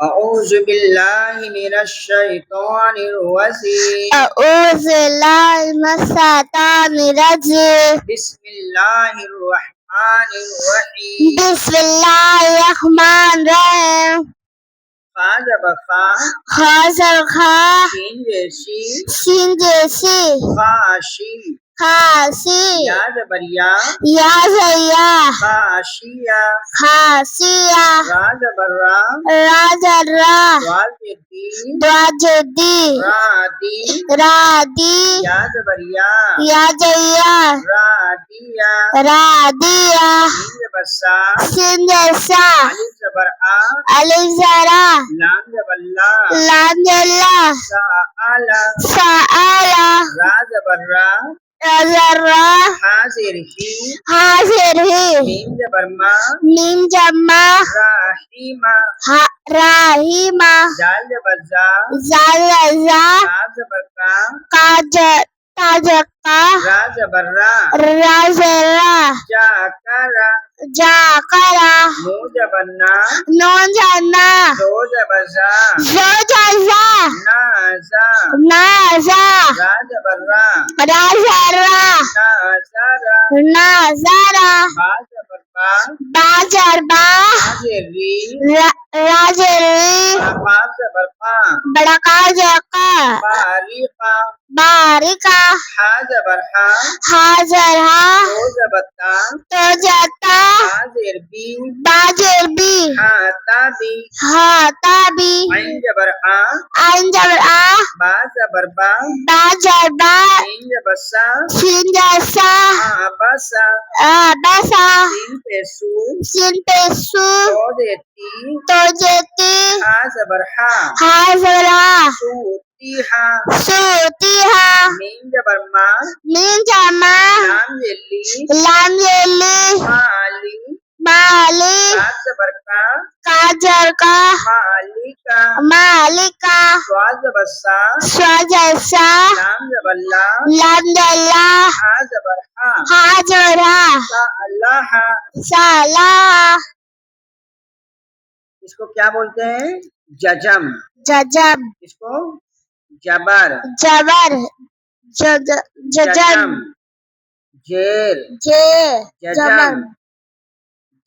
أعوذ بالله من الشيطان الرجيم أعوذ بالله من الشيطان الرجيم بسم الله الرحمن الرحيم بسم الله الرحمن الرحيم خا زبر خا خاصر خا شين جيشي سين جیسی خاشي خاصی يا زبر يا یا زیا خاشية خاصیہ را زبر را راجرا والدي دواجدی رادي رادی يا زبر يا یا جیا رادية رادیا سين زبر سا سین جیسا ألف زبر آ الف زرا لام زبر لا لام جلا سأل سآلا را زبر را رزرا حاضر ہی حاضر ہی میم زبر ما میم جمع رحیمہ راہیمہ دال زبر زا زال زا کاف زبر کا کاج تاجکا را زبر را رازرا جا کرا جا کرا نو زبر نا نون جنا زو زبر زا زو جزا نا زا نازا را زبر را رازرا نازارا نازارا با زبر با باجربا حاضر ری راجری قاف زبر قا بڑکا جکا باریقا باریکا حا زبر حا حاضرہا تو زبر تا تو جتا حاضر بی باجر بی حاتا بی ہاتا بی عین زبر آ عین جبر آ با زبر با باجربا سین زبر سا سین جیسا آبسا آبسا سین پہ سو سین پیسو تو دیتی تو جتی ہا زبر ہا حاضرہ سوتی ہا سوتیہا میم زبر ما مین جمع لام جلی لام جلی مالی مالی کاف زبر کا کاجر کا مالکا مالکا سوا زبر سا سوجسا لام زبر لا لام جلا ہا زبر ہا حاجرہ سا اللہ صلاح اس کو کیا بولتے ہیں ججم ججم اس کو جبر جبر ججم ججم جیر جم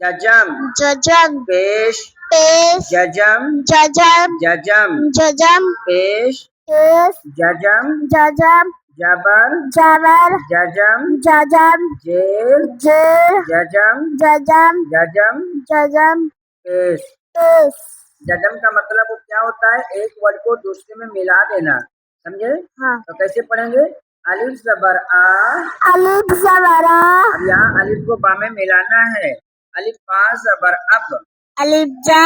ججم ججم پیش پیش ججم ججم ججم ججم پیش پیش ججم ججم جبر جبر ججم ججم جیر جیر ججم ججم ججم ججم پیش پیش ججم کا مطلب وہ کیا ہوتا ہے ایک ورڈ کو دوسرے میں ملا دینا سمجھے ہاں تو کیسے پڑھیں گے الف زبر آ الف زبرا اب یہاں الف کو با میں ملانا ہے الف با زبر اب الف جا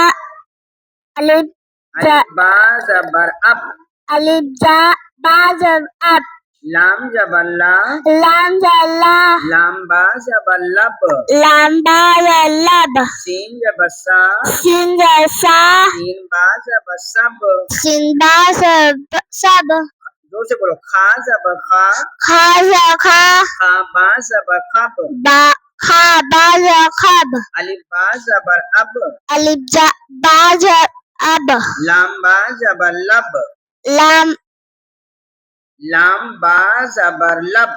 الف الف با زبر اب الف جا با جب اب لام زبر لا لام جلا لام با زبر لب لام با لب سین زبر سا سین جیسا سین با زبر سب سین با سب زور سے بولو خا زبر خا خا خا خا با زبر خب با خا با خب الف با زبر اب الف جا با جب اب لام با زبر لب لام لام با زبر لب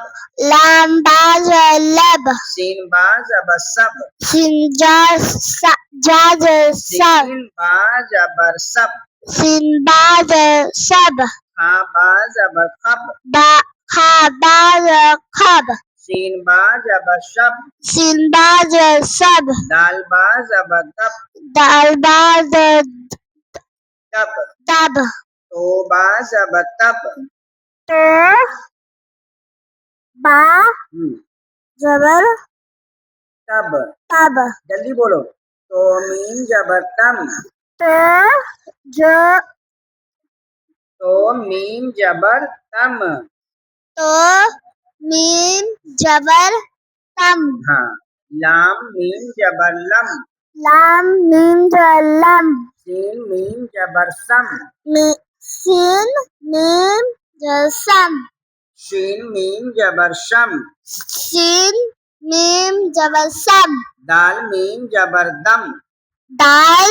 لام با لب سین با زبر سب سین جا جا سب سین با زبر سب سین با سب خا با زبر خب با خا با خب سین با زبر شب سین با سب دال با زبر دب دال با دب تب تو با زبر تب تو با زبر تب تب جلدی بولو تو میم زبر تم تو جو تو میم زبر تم تو میم جبر تم ہاں لام میم زبر لم لام میم لم سین میم زبر سم سین میم جسم شین میم زبر شم سین میم جبر سم دال میم زبر دم دال